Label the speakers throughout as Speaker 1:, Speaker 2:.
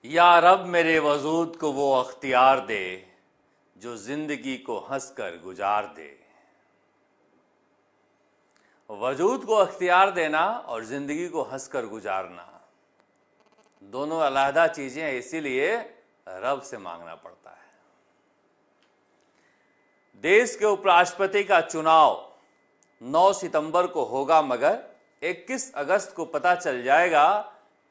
Speaker 1: या रब मेरे वजूद को वो अख्तियार दे जो जिंदगी को हंसकर गुजार दे। वजूद को अख्तियार देना और जिंदगी को हंसकर गुजारना दोनों अलहदा चीजें हैं, इसीलिए रब से मांगना पड़ता है। देश के उपराष्ट्रपति का चुनाव 9 सितंबर को होगा, मगर 21 अगस्त को पता चल जाएगा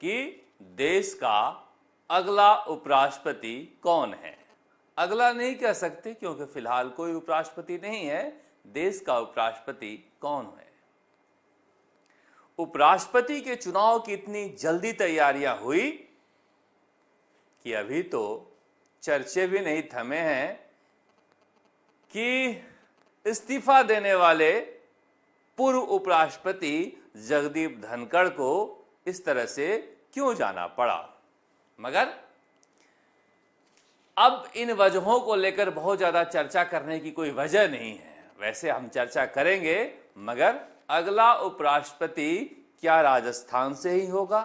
Speaker 1: कि देश का अगला उपराष्ट्रपति कौन है। अगला नहीं कह सकते क्योंकि फिलहाल कोई उपराष्ट्रपति नहीं है। देश का उपराष्ट्रपति कौन है? उपराष्ट्रपति के चुनाव की इतनी जल्दी तैयारियां हुई कि अभी तो चर्चे भी नहीं थमे हैं कि इस्तीफा देने वाले पूर्व उपराष्ट्रपति जगदीप धनखड़ को इस तरह से क्यों जाना पड़ा। मगर अब इन वजहों को लेकर बहुत ज्यादा चर्चा करने की कोई वजह नहीं है। वैसे हम चर्चा करेंगे, मगर अगला उपराष्ट्रपति क्या राजस्थान से ही होगा?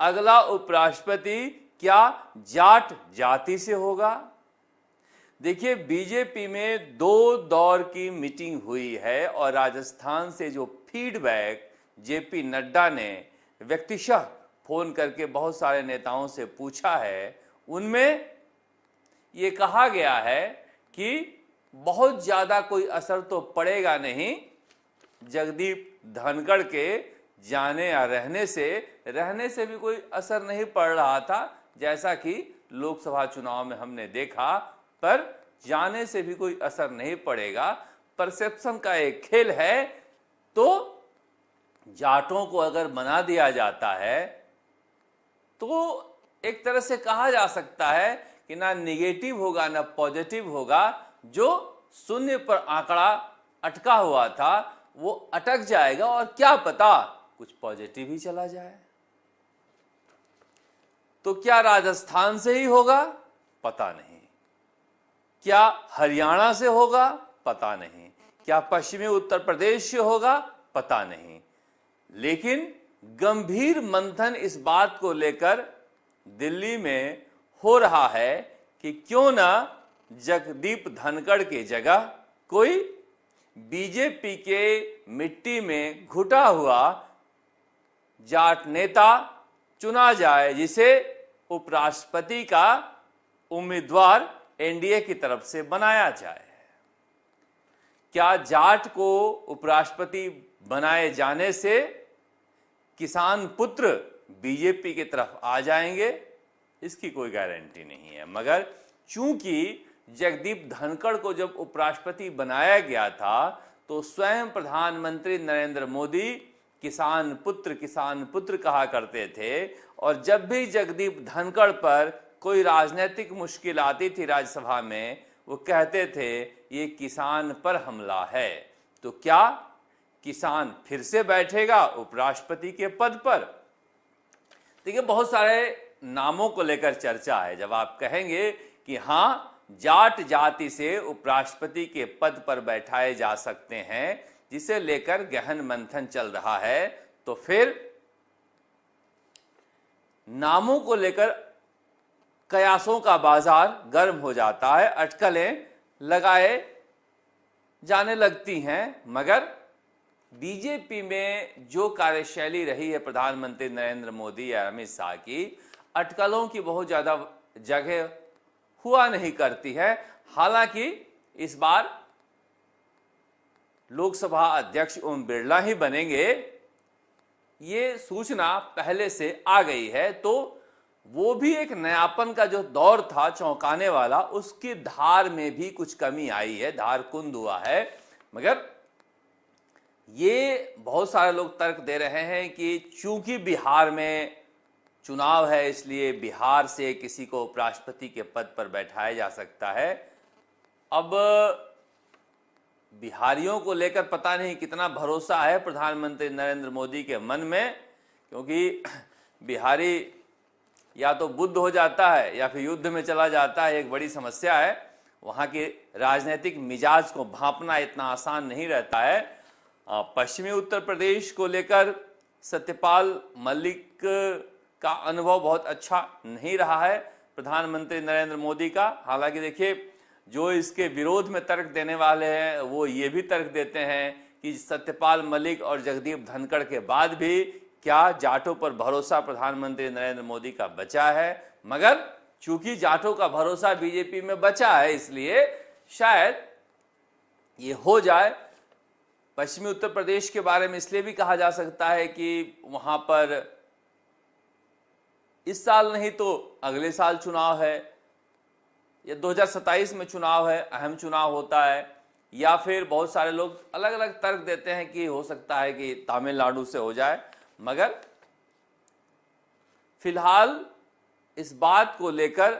Speaker 1: अगला उपराष्ट्रपति क्या जाट जाति से होगा? देखिए, बीजेपी में 2 दौर की मीटिंग हुई है और राजस्थान से जो फीडबैक जेपी नड्डा ने व्यक्तिशः फोन करके बहुत सारे नेताओं से पूछा है, उनमें ये कहा गया है कि बहुत ज्यादा कोई असर तो पड़ेगा नहीं जगदीप धनखड़ के जाने या रहने से भी कोई असर नहीं पड़ रहा था, जैसा कि लोकसभा चुनाव में हमने देखा। पर जाने से भी कोई असर नहीं पड़ेगा, परसेप्शन का एक खेल है। तो जाटों को अगर बना दिया जाता है तो एक तरह से कहा जा सकता है कि ना निगेटिव होगा ना पॉजिटिव होगा। जो शून्य पर आंकड़ा अटका हुआ था वो अटक जाएगा और क्या पता कुछ पॉजिटिव ही चला जाए। तो क्या राजस्थान से ही होगा? पता नहीं। क्या हरियाणा से होगा? पता नहीं। क्या पश्चिमी उत्तर प्रदेश से होगा? पता नहीं। लेकिन गंभीर मंथन इस बात को लेकर दिल्ली में हो रहा है कि क्यों ना जगदीप धनखड़ की जगह कोई बीजेपी के मिट्टी में घुटा हुआ जाट नेता चुना जाए, जिसे उपराष्ट्रपति का उम्मीदवार एनडीए की तरफ से बनाया जाए। क्या जाट को उपराष्ट्रपति बनाए जाने से किसान पुत्र बीजेपी की तरफ आ जाएंगे? इसकी कोई गारंटी नहीं है। मगर चूंकि जगदीप धनखड़ को जब उपराष्ट्रपति बनाया गया था तो स्वयं प्रधानमंत्री नरेंद्र मोदी किसान पुत्र कहा करते थे, और जब भी जगदीप धनखड़ पर कोई राजनीतिक मुश्किल आती थी राज्यसभा में, वो कहते थे ये किसान पर हमला है। तो क्या किसान फिर से बैठेगा उपराष्ट्रपति के पद पर? देखिए, बहुत सारे नामों को लेकर चर्चा है। जब आप कहेंगे कि हाँ, जाट जाति से उपराष्ट्रपति के पद पर बैठाए जा सकते हैं, जिसे लेकर गहन मंथन चल रहा है, तो फिर नामों को लेकर कयासों का बाजार गर्म हो जाता है, अटकलें लगाए जाने लगती हैं। मगर बीजेपी में जो कार्यशैली रही है प्रधानमंत्री नरेंद्र मोदी या अमित शाह की, अटकलों की बहुत ज्यादा जगह हुआ नहीं करती है। हालांकि इस बार लोकसभा अध्यक्ष ओम बिरला ही बनेंगे, ये सूचना पहले से आ गई है। तो वो भी एक नयापन का जो दौर था चौंकाने वाला, उसकी धार में भी कुछ कमी आई है, धार कुंद हुआ है। मगर ये बहुत सारे लोग तर्क दे रहे हैं कि चूंकि बिहार में चुनाव है, इसलिए बिहार से किसी को उपराष्ट्रपति के पद पर बैठाया जा सकता है। अब बिहारियों को लेकर पता नहीं कितना भरोसा है प्रधानमंत्री नरेंद्र मोदी के मन में, क्योंकि बिहारी या तो बुद्ध हो जाता है या फिर युद्ध में चला जाता है। एक बड़ी समस्या है, वहां के राजनीतिक मिजाज को भांपना इतना आसान नहीं रहता है। पश्चिमी उत्तर प्रदेश को लेकर सत्यपाल मलिक का अनुभव बहुत अच्छा नहीं रहा है प्रधानमंत्री नरेंद्र मोदी का। हालांकि देखिए, जो इसके विरोध में तर्क देने वाले हैं वो ये भी तर्क देते हैं कि सत्यपाल मलिक और जगदीप धनखड़ के बाद भी क्या जाटों पर भरोसा प्रधानमंत्री नरेंद्र मोदी का बचा है। मगर चूंकि जाटों का भरोसा बीजेपी में बचा है, इसलिए शायद ये हो जाए। पश्चिमी उत्तर प्रदेश के बारे में इसलिए भी कहा जा सकता है कि वहां पर इस साल नहीं तो अगले साल चुनाव है, या 2027 में चुनाव है, अहम चुनाव होता है, या फिर बहुत सारे लोग अलग अलग तर्क देते हैं कि हो सकता है कि तमिलनाडु से हो जाए। मगर फिलहाल इस बात को लेकर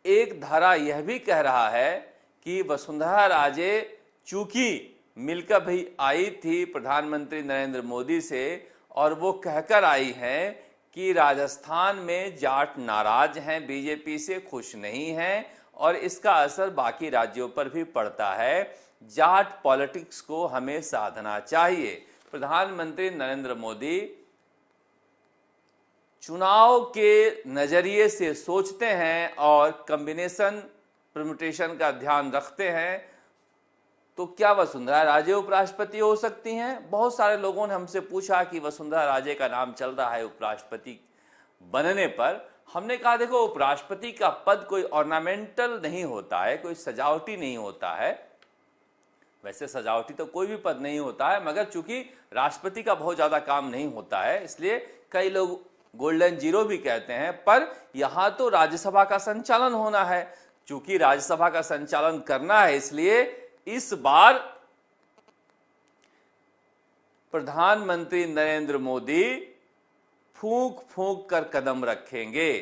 Speaker 1: एक धारा यह भी कह रहा है कि वसुंधरा राजे चूंकि मिलकर भी आई थी प्रधानमंत्री नरेंद्र मोदी से, और वो कहकर आई हैं कि राजस्थान में जाट नाराज हैं, बीजेपी से खुश नहीं हैं, और इसका असर बाकी राज्यों पर भी पड़ता है। जाट पॉलिटिक्स को हमें साधना चाहिए। प्रधानमंत्री नरेंद्र मोदी चुनाव के नजरिए से सोचते हैं और कॉम्बिनेशन परम्यूटेशन का ध्यान रखते हैं। तो क्या वसुंधरा राजे उपराष्ट्रपति हो सकती हैं? बहुत सारे लोगों ने हमसे पूछा कि वसुंधरा राजे का नाम चल रहा है उपराष्ट्रपति बनने पर। हमने कहा देखो, उपराष्ट्रपति का पद कोई ऑर्नामेंटल नहीं होता है, कोई सजावटी नहीं होता है। वैसे सजावटी तो कोई भी पद नहीं होता है, मगर चूंकि राष्ट्रपति का बहुत ज्यादा काम नहीं होता है, इसलिए कई लोग गोल्डन जीरो भी कहते हैं। पर यहां तो राज्यसभा का संचालन होना है। चूंकि राज्यसभा का संचालन करना है, इसलिए इस बार प्रधानमंत्री नरेंद्र मोदी फूंक फूंक कर कदम रखेंगे।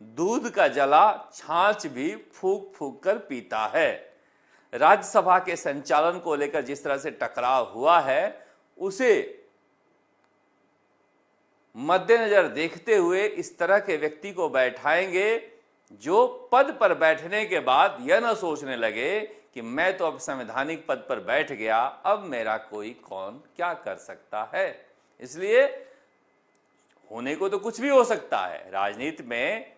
Speaker 1: दूध का जला छाछ भी फूंक फूंक कर पीता है। राज्यसभा के संचालन को लेकर जिस तरह से टकराव हुआ है, उसे मद्देनजर देखते हुए इस तरह के व्यक्ति को बैठाएंगे जो पद पर बैठने के बाद यह न सोचने लगे कि मैं तो अब संवैधानिक पद पर बैठ गया, अब मेरा कोई कौन क्या कर सकता है। इसलिए होने को तो कुछ भी हो सकता है, राजनीति में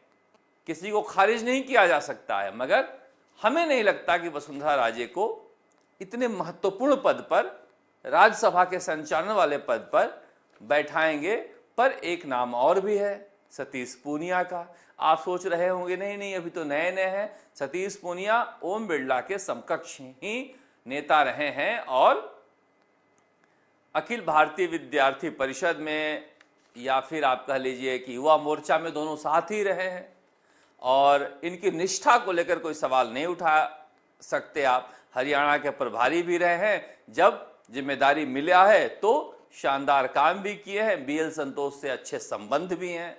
Speaker 1: किसी को खारिज नहीं किया जा सकता है, मगर हमें नहीं लगता कि वसुंधरा राजे को इतने महत्वपूर्ण पद पर, राज्यसभा के संचालन वाले पद पर बैठाएंगे। पर एक नाम और भी है, सतीश पूनिया का। आप सोच रहे होंगे नहीं अभी तो नए नए हैं। सतीश पूनिया ओम बिरला के समकक्ष ही नेता रहे हैं और अखिल भारतीय विद्यार्थी परिषद में, या फिर आप कह लीजिए कि युवा मोर्चा में, दोनों साथ ही रहे हैं। और इनकी निष्ठा को लेकर कोई सवाल नहीं उठा सकते आप। हरियाणा के प्रभारी भी रहे हैं, जब जिम्मेदारी मिला है तो शानदार काम भी किए हैं। बीएल संतोष से अच्छे संबंध भी हैं।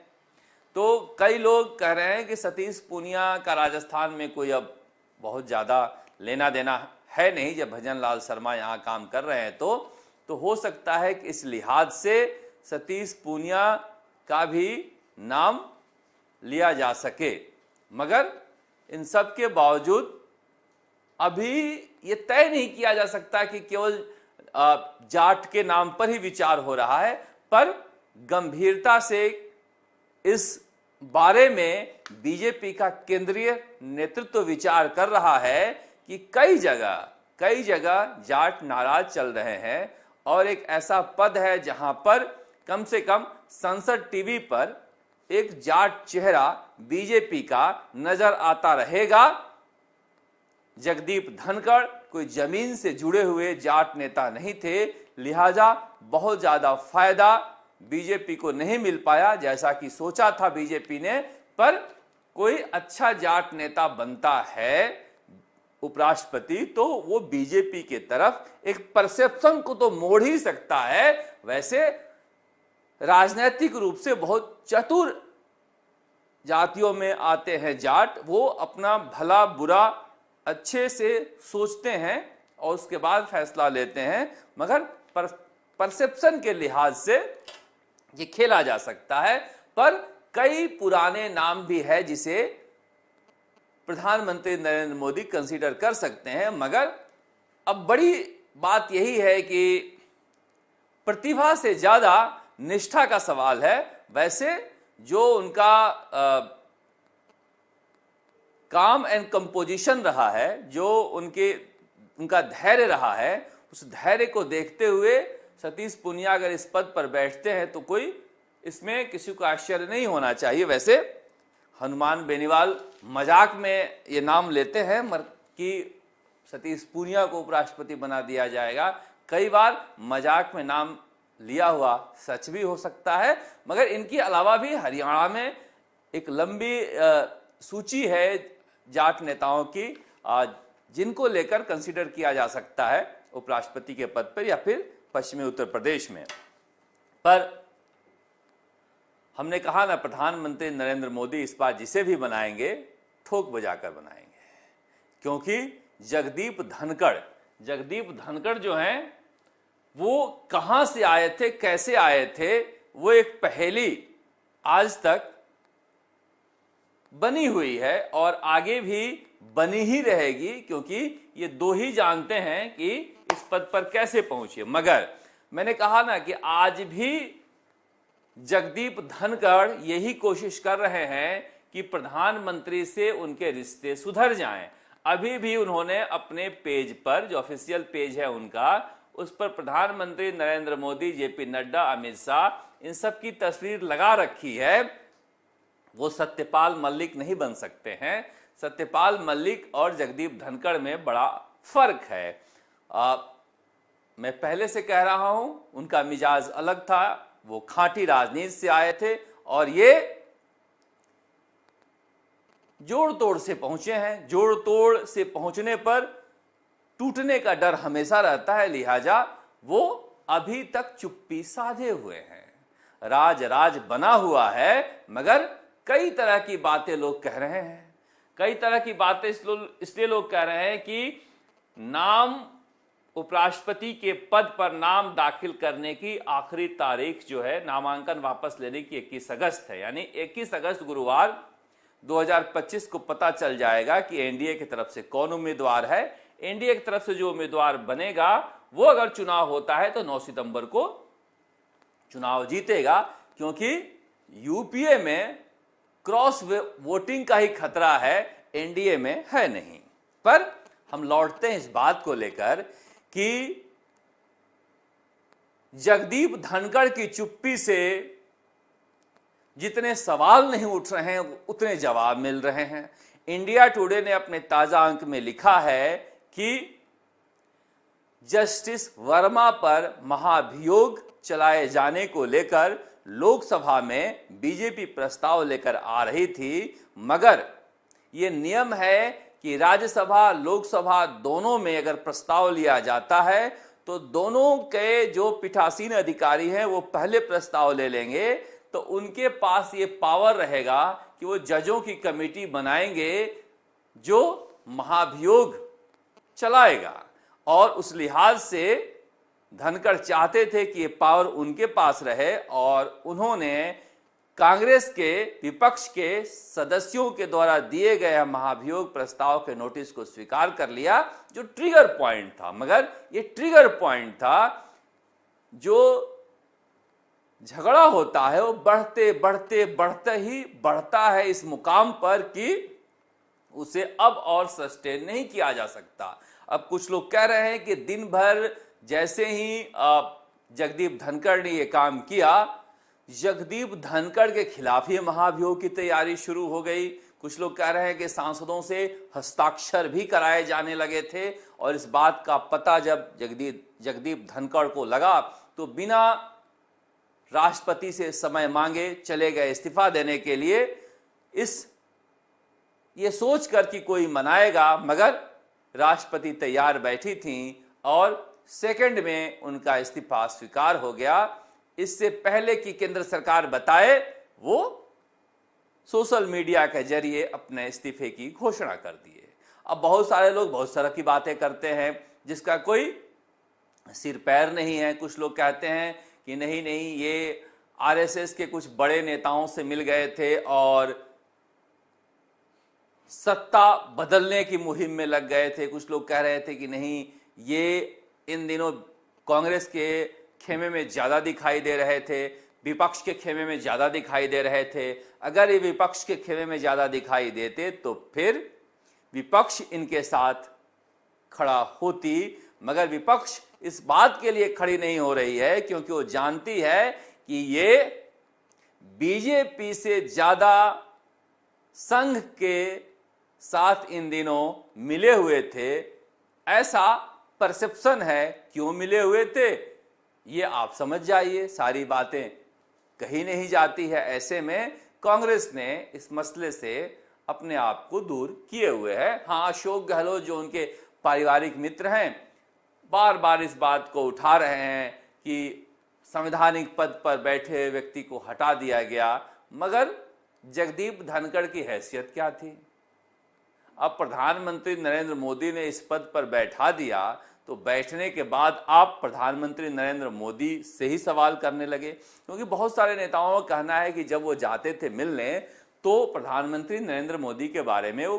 Speaker 1: तो कई लोग कह रहे हैं कि सतीश पूनिया का राजस्थान में कोई अब बहुत ज़्यादा लेना देना है नहीं, जब भजन लाल शर्मा यहाँ काम कर रहे हैं तो हो सकता है कि इस लिहाज से सतीश पूनिया का भी नाम लिया जा सके। मगर इन सब के बावजूद अभी ये तय नहीं किया जा सकता कि केवल जाट के नाम पर ही विचार हो रहा है, पर गंभीरता से इस बारे में बीजेपी का केंद्रीय नेतृत्व विचार कर रहा है कि कई जगह जाट नाराज चल रहे हैं, और एक ऐसा पद है जहां पर कम से कम संसद टीवी पर एक जाट चेहरा बीजेपी का नजर आता रहेगा। जगदीप धनखड़ कोई जमीन से जुड़े हुए जाट नेता नहीं थे, लिहाजा बहुत ज्यादा फायदा बीजेपी को नहीं मिल पाया जैसा कि सोचा था बीजेपी ने। पर कोई अच्छा जाट नेता बनता है उपराष्ट्रपति तो वो बीजेपी के तरफ एक परसेप्शन को तो मोड़ ही सकता है। वैसे राजनीतिक रूप से बहुत चतुर जातियों में आते हैं जाट, वो अपना भला बुरा अच्छे से सोचते हैं और उसके बाद फैसला लेते हैं। मगर परसेप्शन के लिहाज से ये खेला जा सकता है। पर कई पुराने नाम भी है जिसे प्रधानमंत्री नरेंद्र मोदी कंसीडर कर सकते हैं। मगर अब बड़ी बात यही है कि प्रतिभा से ज्यादा निष्ठा का सवाल है, वैसे जो उनका काम एंड कंपोजिशन रहा है, जो उनका धैर्य रहा है, उस धैर्य को देखते हुए सतीश पूनिया अगर इस पद पर बैठते हैं तो कोई इसमें किसी को आश्चर्य नहीं होना चाहिए। वैसे हनुमान बेनीवाल मजाक में ये नाम लेते हैं कि सतीश पूनिया को उपराष्ट्रपति बना दिया जाएगा। कई बार मजाक में नाम लिया हुआ सच भी हो सकता है, मगर इनके अलावा भी हरियाणा में एक लंबी सूची है जाट नेताओं की जिनको लेकर कंसीडर किया जा सकता है उपराष्ट्रपति के पद पर या फिर पश्चिमी उत्तर प्रदेश में। पर हमने कहा ना, प्रधानमंत्री नरेंद्र मोदी इस बार जिसे भी बनाएंगे ठोक बजाकर बनाएंगे, क्योंकि जगदीप धनखड़ जो हैं वो कहां से आए थे, कैसे आए थे, वो एक पहेली आज तक बनी हुई है और आगे भी बनी ही रहेगी, क्योंकि ये दो ही जानते हैं कि इस पद पर कैसे पहुंचे। मगर मैंने कहा ना कि आज भी जगदीप धनखड़ यही कोशिश कर रहे हैं कि प्रधानमंत्री से उनके रिश्ते सुधर जाएं। अभी भी उन्होंने अपने पेज पर, जो ऑफिशियल पेज है उनका, उस पर प्रधानमंत्री नरेंद्र मोदी, जेपी नड्डा, अमित शाह, इन सब की तस्वीर लगा रखी है। वो सत्यपाल मलिक नहीं बन सकते हैं। सत्यपाल मलिक और जगदीप धनखड़ में बड़ा फर्क है। मैं पहले से कह रहा हूं, उनका मिजाज अलग था, वो खांटी राजनीति से आए थे और ये जोड़ तोड़ से पहुंचे हैं। जोड़ तोड़ से पहुंचने पर टूटने का डर हमेशा रहता है, लिहाजा वो अभी तक चुप्पी साधे हुए हैं। राज बना हुआ है, मगर कई तरह की बातें लोग कह रहे हैं। कई तरह की बातें इसलिए लोग कह रहे हैं कि नाम, उपराष्ट्रपति के पद पर नाम दाखिल करने की आखिरी तारीख जो है, नामांकन वापस लेने की 21 अगस्त है। यानी 21 अगस्त गुरुवार 2025 को पता चल जाएगा कि एनडीए की तरफ से कौन उम्मीदवार है। एनडीए की तरफ से जो उम्मीदवार बनेगा वो अगर चुनाव होता है तो 9 सितंबर को चुनाव जीतेगा, क्योंकि यूपीए में क्रॉस वोटिंग का ही खतरा है, एनडीए में है नहीं। पर हम लौटते हैं इस बात को लेकर कि जगदीप धनखड़ की चुप्पी से जितने सवाल नहीं उठ रहे हैं उतने जवाब मिल रहे हैं। इंडिया टुडे ने अपने ताजा अंक में लिखा है कि जस्टिस वर्मा पर महाभियोग चलाए जाने को लेकर लोकसभा में बीजेपी प्रस्ताव लेकर आ रही थी, मगर यह नियम है कि राज्यसभा लोकसभा दोनों में अगर प्रस्ताव लिया जाता है तो दोनों के जो पीठासीन अधिकारी हैं वो पहले प्रस्ताव ले लेंगे, तो उनके पास ये पावर रहेगा कि वो जजों की कमेटी बनाएंगे जो महाभियोग चलाएगा। और उस लिहाज से धनखड़ चाहते थे कि ये पावर उनके पास रहे, और उन्होंने कांग्रेस के विपक्ष के सदस्यों के द्वारा दिए गए महाभियोग प्रस्ताव के नोटिस को स्वीकार कर लिया, जो ट्रिगर पॉइंट था। मगर ये ट्रिगर पॉइंट था, जो झगड़ा होता है वो बढ़ते बढ़ते बढ़ते ही बढ़ता है इस मुकाम पर कि उसे अब और सस्टेन नहीं किया जा सकता। अब कुछ लोग कह रहे हैं कि दिन भर जैसे ही जगदीप धनखड़ ने ये काम किया, जगदीप धनखड़ के खिलाफ ही महाभियोग की तैयारी शुरू हो गई। कुछ लोग कह रहे हैं कि सांसदों से हस्ताक्षर भी कराए जाने लगे थे, और इस बात का पता जब जगदीप धनखड़ को लगा तो बिना राष्ट्रपति से समय मांगे चले गए इस्तीफा देने के लिए, ये सोचकर कि कोई मनाएगा, मगर राष्ट्रपति तैयार बैठी थी और सेकंड में उनका इस्तीफा स्वीकार हो गया। इससे पहले कि केंद्र सरकार बताए, वो सोशल मीडिया के जरिए अपने इस्तीफे की घोषणा कर दिए। अब बहुत सारे लोग बहुत तरह की बातें करते हैं जिसका कोई सिर पैर नहीं है। कुछ लोग कहते हैं कि नहीं ये आरएसएस के कुछ बड़े नेताओं से मिल गए थे और सत्ता बदलने की मुहिम में लग गए थे। कुछ लोग कह रहे थे कि नहीं, ये इन दिनों कांग्रेस के खेमे में ज्यादा दिखाई दे रहे थे। विपक्ष के खेमे में ज्यादा दिखाई दे रहे थे। अगर ये विपक्ष के खेमे में ज्यादा दिखाई देते तो फिर विपक्ष इनके साथ खड़ा होती, मगर विपक्ष इस बात के लिए खड़ी नहीं हो रही है क्योंकि वो जानती है कि ये बीजेपी से ज्यादा संघ के साथ इन दिनों मिले हुए थे। ऐसा परसेप्शन है। क्यों मिले हुए थे ये आप समझ जाइए। सारी बातें कही नहीं जाती है। ऐसे में कांग्रेस ने इस मसले से अपने आप को दूर किए हुए है। हाँ, अशोक गहलोत जो उनके पारिवारिक मित्र हैं बार बार इस बात को उठा रहे हैं कि संवैधानिक पद पर बैठे व्यक्ति को हटा दिया गया, मगर जगदीप धनखड़ की हैसियत क्या थी? अब प्रधानमंत्री नरेंद्र मोदी ने इस पद पर बैठा दिया तो बैठने के बाद आप प्रधानमंत्री नरेंद्र मोदी से ही सवाल करने लगे, क्योंकि बहुत सारे नेताओं का कहना है कि जब वो जाते थे मिलने तो प्रधानमंत्री नरेंद्र मोदी के बारे में वो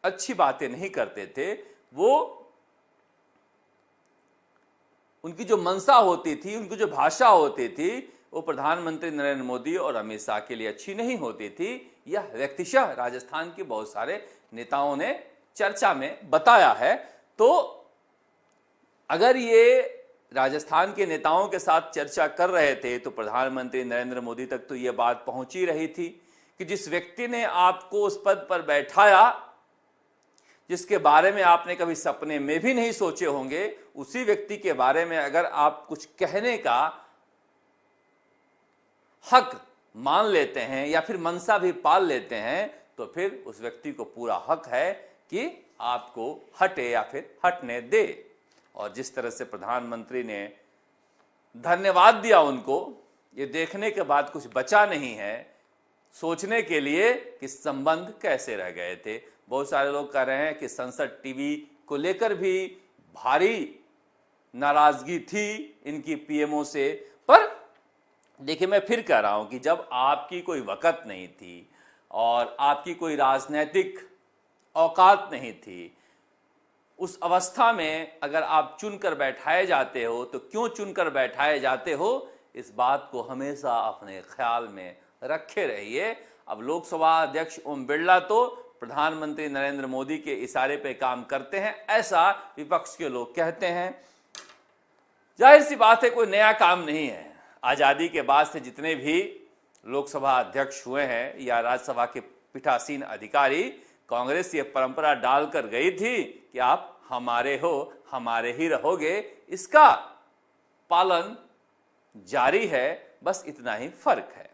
Speaker 1: अच्छी बातें नहीं करते थे। वो उनकी जो मंशा होती थी, उनकी जो भाषा होती थी, वो प्रधानमंत्री नरेंद्र मोदी और अमित शाह के लिए अच्छी नहीं होती थी। यह व्यक्तिशः राजस्थान के बहुत सारे नेताओं ने चर्चा में बताया है। तो अगर ये राजस्थान के नेताओं के साथ चर्चा कर रहे थे तो प्रधानमंत्री नरेंद्र मोदी तक तो ये बात पहुंची रही थी कि जिस व्यक्ति ने आपको उस पद पर बैठाया, जिसके बारे में आपने कभी सपने में भी नहीं सोचे होंगे, उसी व्यक्ति के बारे में अगर आप कुछ कहने का हक मान लेते हैं या फिर मनसा भी पाल लेते हैं तो फिर उस व्यक्ति को पूरा हक है कि आपको हटे या फिर हटने दे। और जिस तरह से प्रधानमंत्री ने धन्यवाद दिया उनको, ये देखने के बाद कुछ बचा नहीं है सोचने के लिए कि संबंध कैसे रह गए थे। बहुत सारे लोग कह रहे हैं कि संसद टीवी को लेकर भी भारी नाराजगी थी इनकी पीएमओ से। पर देखिए, मैं फिर कह रहा हूं कि जब आपकी कोई वक़्त नहीं थी और आपकी कोई राजनीतिक औकात नहीं थी, उस अवस्था में अगर आप चुनकर बैठाए जाते हो तो क्यों चुनकर बैठाए जाते हो, इस बात को हमेशा अपने ख्याल में रखे रहिए। अब लोकसभा अध्यक्ष ओम बिरला तो प्रधानमंत्री नरेंद्र मोदी के इशारे पे काम करते हैं, ऐसा विपक्ष के लोग कहते हैं। जाहिर सी बात है, कोई नया काम नहीं है। आज़ादी के बाद से जितने भी लोकसभा अध्यक्ष हुए हैं या राज्यसभा के पीठासीन अधिकारी, कांग्रेस ये परंपरा डालकर गई थी कि आप हमारे हो, हमारे ही रहोगे। इसका पालन जारी है, बस इतना ही फर्क है।